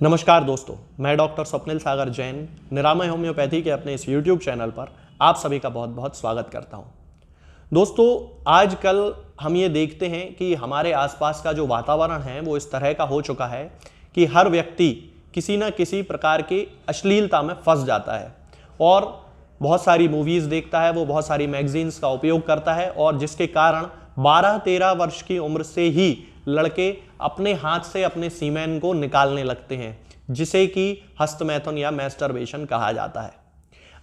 नमस्कार दोस्तों, मैं डॉक्टर स्वप्निल सागर जैन निरामय होम्योपैथी के अपने इस YouTube चैनल पर आप सभी का बहुत बहुत स्वागत करता हूं। दोस्तों, आजकल हम ये देखते हैं कि हमारे आसपास का जो वातावरण है वो इस तरह का हो चुका है कि हर व्यक्ति किसी न किसी प्रकार की अश्लीलता में फंस जाता है और बहुत सारी मूवीज़ देखता है, वो बहुत सारी मैगजीन्स का उपयोग करता है और जिसके कारण 12-13 वर्ष की उम्र से ही लड़के अपने हाथ से अपने सीमेन को निकालने लगते हैं, जिसे कि हस्तमैथुन या मैस्टरबेशन कहा जाता है।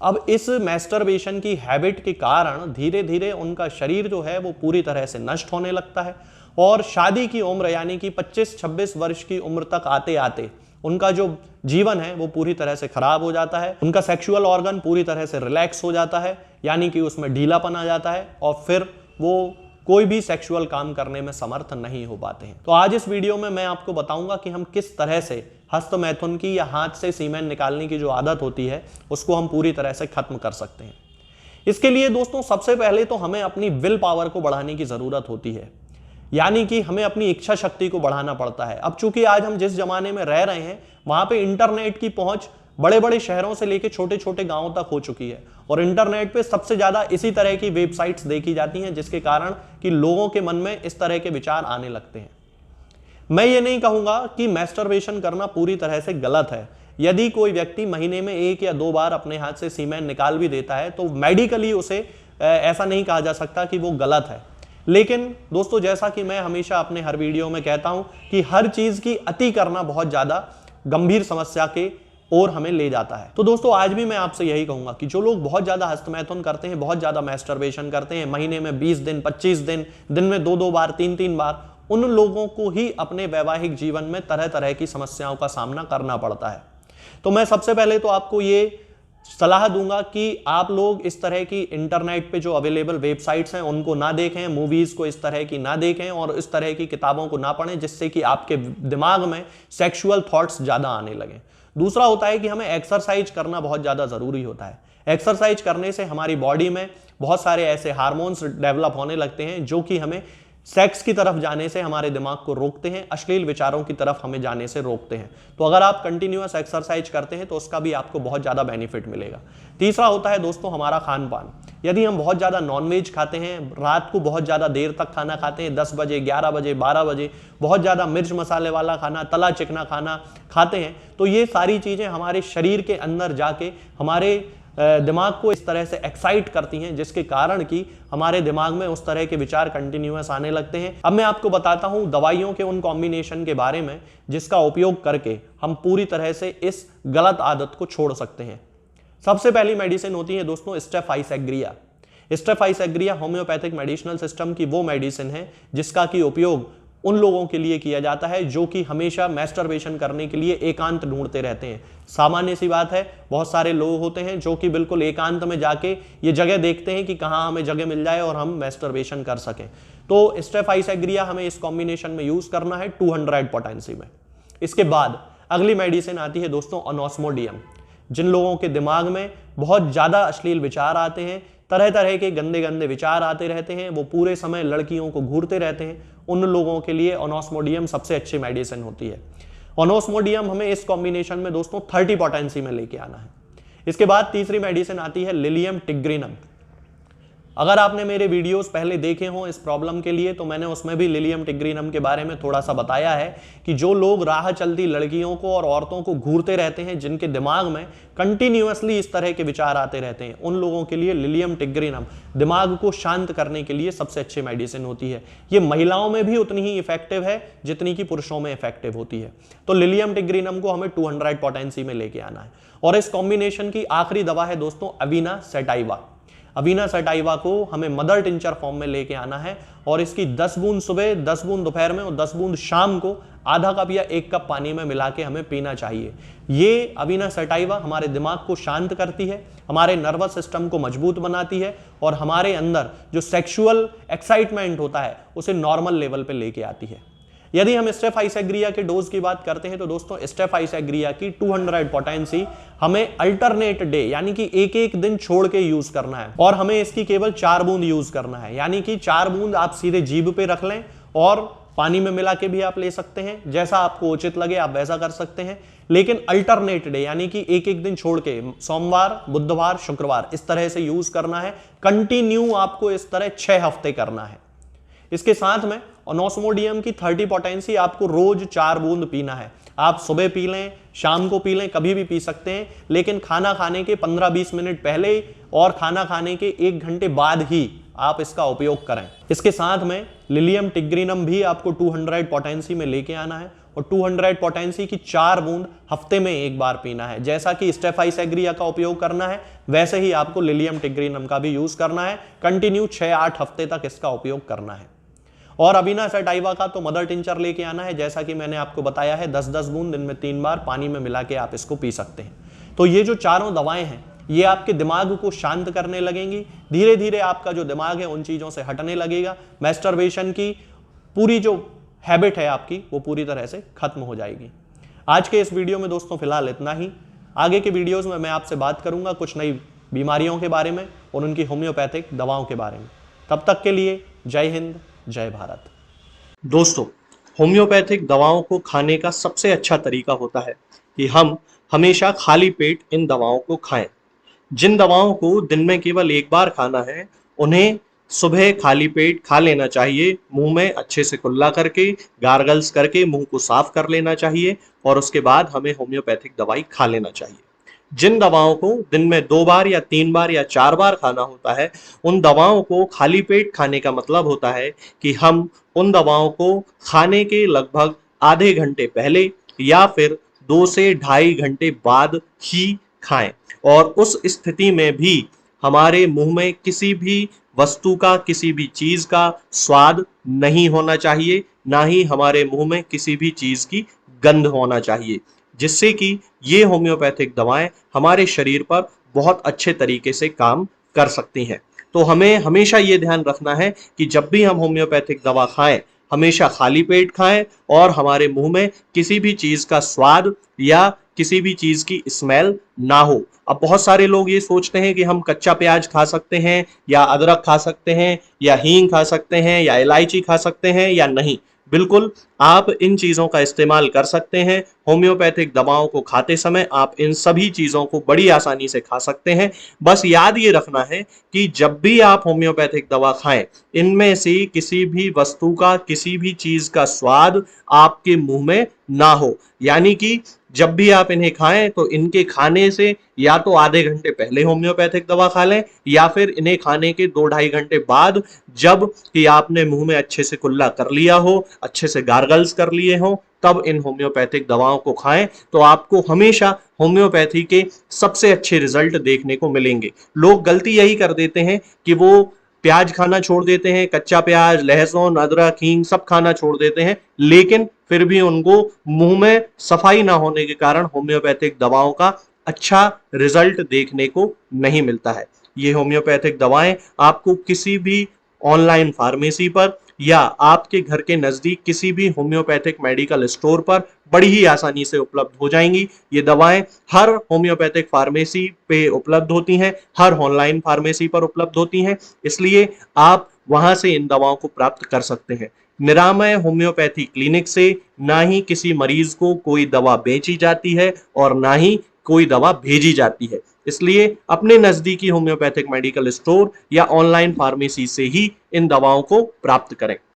अब इस मैस्टरबेशन की हैबिट के कारण धीरे धीरे उनका शरीर जो है वो पूरी तरह से नष्ट होने लगता है और शादी की उम्र यानी कि 25-26 वर्ष की उम्र तक आते आते उनका जो जीवन है वो पूरी तरह से खराब हो जाता है। उनका सेक्सुअल ऑर्गन पूरी तरह से रिलैक्स हो जाता है, यानी कि उसमें ढीलापन आ जाता है और फिर वो कोई भी सेक्सुअल काम करने में समर्थ नहीं हो पाते हैं। तो आज इस वीडियो में मैं आपको बताऊंगा कि हम किस तरह से हस्तमैथुन की या हाथ से सीमेन निकालने की जो आदत होती है उसको हम पूरी तरह से खत्म कर सकते हैं। इसके लिए दोस्तों सबसे पहले तो हमें अपनी विल पावर को बढ़ाने की जरूरत होती है, यानी कि हमें अपनी इच्छा शक्ति को बढ़ाना पड़ता है। अब चूंकि आज हम जिस जमाने में रह रहे हैं वहां पे इंटरनेट की पहुंच बड़े बड़े शहरों से लेकर छोटे छोटे गांवों तक हो चुकी है और इंटरनेट पे सबसे ज्यादा इसी तरह की वेबसाइट्स देखी जाती हैं, जिसके कारण कि लोगों के मन में इस तरह के विचार आने लगते हैं। मैं ये नहीं कहूंगा कि मैस्टरबेशन करना पूरी तरह से गलत है। यदि कोई व्यक्ति महीने में 1 या 2 बार अपने हाथ से सीमेन निकाल भी देता है तो मेडिकली उसे ऐसा नहीं कहा जा सकता कि वो गलत है। लेकिन दोस्तों, जैसा कि मैं हमेशा अपने हर वीडियो में कहता हूं कि हर चीज की अति करना बहुत ज्यादा गंभीर समस्या के और हमें ले जाता है। तो दोस्तों, आज भी मैं आपसे यही कहूंगा कि जो लोग बहुत ज्यादा हस्तमैथुन करते हैं, बहुत ज्यादा मैस्टरबेशन करते हैं, महीने में 20 दिन 25 दिन, दिन में 2-2 बार 3-3 बार, उन लोगों को ही अपने वैवाहिक जीवन में तरह तरह की समस्याओं का सामना करना पड़ता है। तो मैं सबसे पहले तो आपको ये सलाह दूंगा कि आप लोग इस तरह की इंटरनेट पे जो अवेलेबल वेबसाइट्स हैं उनको ना देखें, मूवीज को इस तरह की ना देखें और इस तरह की किताबों को ना पढ़ें जिससे कि आपके दिमाग में सेक्सुअल थॉट्स ज्यादा आने लगें। दूसरा होता है कि हमें एक्सरसाइज करना बहुत ज्यादा जरूरी होता है। एक्सरसाइज करने से हमारी बॉडी में बहुत सारे ऐसे हार्मोन्स डेवलप होने लगते हैं जो कि हमें सेक्स की तरफ जाने से हमारे दिमाग को रोकते हैं, अश्लील विचारों की तरफ हमें जाने से रोकते हैं। तो अगर आप कंटिन्यूअस एक्सरसाइज करते हैं तो उसका भी आपको बहुत ज्यादा बेनिफिट मिलेगा। तीसरा होता है दोस्तों हमारा खान पान। यदि हम बहुत ज्यादा नॉनवेज खाते हैं, रात को बहुत ज्यादा देर तक खाना खाते हैं, 10 बजे 11 बजे 12 बजे बहुत ज्यादा मिर्च मसाले वाला खाना, तला चिकना खाना खाते हैं, तो ये सारी चीजें हमारे शरीर के अंदर जाके हमारे दिमाग को इस तरह से एक्साइट करती हैं जिसके कारण कि हमारे दिमाग में उस तरह के विचार कंटिन्यूअस आने लगते हैं। अब मैं आपको बताता हूं दवाइयों के उन कॉम्बिनेशन के बारे में जिसका उपयोग करके हम पूरी तरह से इस गलत आदत को छोड़ सकते हैं। सबसे पहली मेडिसिन होती है दोस्तों स्टेफाइसेग्रिया। स्टेफाइसेग्रिया होम्योपैथिक मेडिसिनल सिस्टम की वो मेडिसिन है जिसका कि उपयोग उन लोगों के लिए किया जाता है जो कि हमेशा मैस्टरबेशन करने के लिए एकांत ढूंढते रहते हैं। सामान्य सी बात है, बहुत सारे लोग होते हैं जो कि बिल्कुल एकांत में जाके ये जगह देखते हैं कि कहाँ हमें जगह मिल जाए और हम मैस्टरबेशन कर सकें। तो स्टेफाइसेग्रिया हमें इस कॉम्बिनेशन में यूज करना है 200 पोटेंसी में। इसके बाद अगली मेडिसिन आती है दोस्तों ऑनोस्मोडियम। जिन लोगों के दिमाग में बहुत ज्यादा अश्लील विचार आते हैं, तरह तरह के गंदे गंदे विचार आते रहते हैं, वो पूरे समय लड़कियों को घूरते रहते हैं, उन लोगों के लिए ऑनोस्मोडियम सबसे अच्छी मेडिसिन होती है। ऑनोस्मोडियम हमें इस कॉम्बिनेशन में दोस्तों 30 पोटेंसी में लेके आना है। इसके बाद तीसरी मेडिसिन आती है लिलियम टिग्रिनम। अगर आपने मेरे वीडियोस पहले देखे हों इस प्रॉब्लम के लिए तो मैंने उसमें भी लिलियम टिग्रिनम के बारे में थोड़ा सा बताया है कि जो लोग राह चलती लड़कियों को और औरतों को घूरते रहते हैं, जिनके दिमाग में कंटिन्यूअसली इस तरह के विचार आते रहते हैं, उन लोगों के लिए लिलियम टिग्रिनम दिमाग को शांत करने के लिए सबसे अच्छी मेडिसिन होती है। ये महिलाओं में भी उतनी ही इफेक्टिव है जितनी कि पुरुषों में इफेक्टिव होती है। तो लिलियम टिग्रिनम को हमें 200 पोटेंसी में लेके आना है। और इस कॉम्बिनेशन की आखिरी दवा है दोस्तों अवीना सेटाइवा। अवीना सेटाइवा को हमें मदर टिंचर फॉर्म में लेके आना है और इसकी 10 बूंद सुबह, 10 बूंद दोपहर में और 10 बूंद शाम को आधा कप या 1 कप पानी में मिला के हमें पीना चाहिए। ये अवीना सेटाइवा हमारे दिमाग को शांत करती है, हमारे नर्वस सिस्टम को मजबूत बनाती है और हमारे अंदर जो सेक्सुअल एक्साइटमेंट होता है उसे नॉर्मल लेवल पे लेके आती है। यदि हम स्टेफाइसेग्रिया के डोज की बात करते हैं तो दोस्तों स्टेफाइसेग्रिया की 200 पोटेंसी हमें अल्टरनेट डे यानी कि एक एक दिन छोड़ के यूज करना है और हमें इसकी केवल 4 बूंद यूज करना है। यानी कि 4 बूंद आप सीधे जीभ पे रख लें और पानी में मिला के भी आप ले सकते हैं, जैसा आपको उचित लगे आप वैसा कर सकते हैं। लेकिन अल्टरनेट डे यानी कि एक एक दिन छोड़ के सोमवार, बुधवार, शुक्रवार इस तरह से यूज करना है। कंटिन्यू आपको इस तरह 6 हफ्ते करना है। इसके साथ में ऑनोस्मोडियम की 30 पोटेंसी आपको रोज 4 बूंद पीना है। आप सुबह पी लें, शाम को पी लें, कभी भी पी सकते हैं, लेकिन खाना खाने के 15-20 मिनट पहले और खाना खाने के 1 घंटे बाद ही आप इसका उपयोग करें। इसके साथ में लिलियम टिग्रिनम भी आपको 200 पोटेंसी में लेके आना है और 200 पोटेंसी की 4 बूंद हफ्ते में एक बार पीना है। जैसा कि स्टेफाइसेग्रिया का उपयोग करना है वैसे ही आपको लिलियम टिग्रिनम का भी यूज करना है। कंटिन्यू 6-8 हफ्ते तक इसका उपयोग करना है। और अविना सटाइवा का तो मदर टिंचर लेके आना है, जैसा कि मैंने आपको बताया है 10-10 बूंद दिन में 3 बार पानी में मिला के आप इसको पी सकते हैं। तो ये जो चारों दवाएं हैं ये आपके दिमाग को शांत करने लगेंगी। धीरे धीरे आपका जो दिमाग है उन चीज़ों से हटने लगेगा। मैस्टरबेशन की पूरी जो हैबिट है आपकी वो पूरी तरह से खत्म हो जाएगी। आज के इस वीडियो में दोस्तों फिलहाल इतना ही। आगे के वीडियोज़ में मैं आपसे बात करूँगा कुछ नई बीमारियों के बारे में और उनकी होम्योपैथिक दवाओं के बारे में। तब तक के लिए जय हिंद, जय भारत। दोस्तों, होम्योपैथिक दवाओं को खाने का सबसे अच्छा तरीका होता है कि हम हमेशा खाली पेट इन दवाओं को खाएं। जिन दवाओं को दिन में केवल एक बार खाना है उन्हें सुबह खाली पेट खा लेना चाहिए। मुंह में अच्छे से कुल्ला करके, गार्गल्स करके मुंह को साफ कर लेना चाहिए और उसके बाद हमें होम्योपैथिक दवाई खा लेना चाहिए। जिन दवाओं को दिन में 2 बार या 3 बार या 4 बार खाना होता है उन दवाओं को खाली पेट खाने का मतलब होता है कि हम उन दवाओं को खाने के लगभग आधे घंटे पहले या फिर 2 से ढाई घंटे बाद ही खाएं। और उस स्थिति में भी हमारे मुंह में किसी भी वस्तु का, किसी भी चीज का स्वाद नहीं होना चाहिए, ना ही हमारे मुंह में किसी भी चीज की गंध होना चाहिए, जिससे कि ये होम्योपैथिक दवाएं हमारे शरीर पर बहुत अच्छे तरीके से काम कर सकती हैं। तो हमें हमेशा ये ध्यान रखना है कि जब भी हम होम्योपैथिक दवा खाएं हमेशा खाली पेट खाएं और हमारे मुंह में किसी भी चीज का स्वाद या किसी भी चीज की स्मेल ना हो। अब बहुत सारे लोग ये सोचते हैं कि हम कच्चा प्याज खा सकते हैं या अदरक खा सकते हैं या हींग खा सकते हैं या इलायची खा सकते हैं या नहीं। बिल्कुल आप इन चीजों का इस्तेमाल कर सकते हैं। होम्योपैथिक दवाओं को खाते समय आप इन सभी चीजों को बड़ी आसानी से खा सकते हैं। बस याद ये रखना है कि जब भी आप होम्योपैथिक दवा खाएं इनमें से किसी भी वस्तु का, किसी भी चीज का स्वाद आपके मुंह में ना हो। यानी कि जब भी आप इन्हें खाएं तो इनके खाने से या तो आधे घंटे पहले होम्योपैथिक दवा खा लें या फिर इन्हें खाने के 2-ढाई घंटे बाद, जब कि आपने मुंह में अच्छे से कुल्ला कर लिया हो, अच्छे से गार्गल्स कर लिए हो, तब इन होम्योपैथिक दवाओं को खाएं। तो आपको हमेशा होम्योपैथी के सबसे अच्छे रिजल्ट देखने को मिलेंगे। लोग गलती यही कर देते हैं कि वो प्याज खाना छोड़ देते हैं, कच्चा प्याज, लहसुन, अदरक, हींग सब खाना छोड़ देते हैं, लेकिन फिर भी उनको मुंह में सफाई ना होने के कारण होम्योपैथिक दवाओं का अच्छा रिजल्ट देखने को नहीं मिलता है। ये होम्योपैथिक दवाएं आपको किसी भी ऑनलाइन फार्मेसी पर या आपके घर के नजदीक किसी भी होम्योपैथिक मेडिकल स्टोर पर बड़ी ही आसानी से उपलब्ध हो जाएंगी। ये दवाएं हर होम्योपैथिक फार्मेसी पे उपलब्ध होती हैं, हर ऑनलाइन फार्मेसी पर उपलब्ध होती हैं, इसलिए आप वहां से इन दवाओं को प्राप्त कर सकते हैं। निरामय होम्योपैथी क्लिनिक से ना ही किसी मरीज को कोई दवा बेची जाती है और ना ही कोई दवा भेजी जाती है। इसलिए अपने नजदीकी होम्योपैथिक मेडिकल स्टोर या ऑनलाइन फार्मेसी से ही इन दवाओं को प्राप्त करें।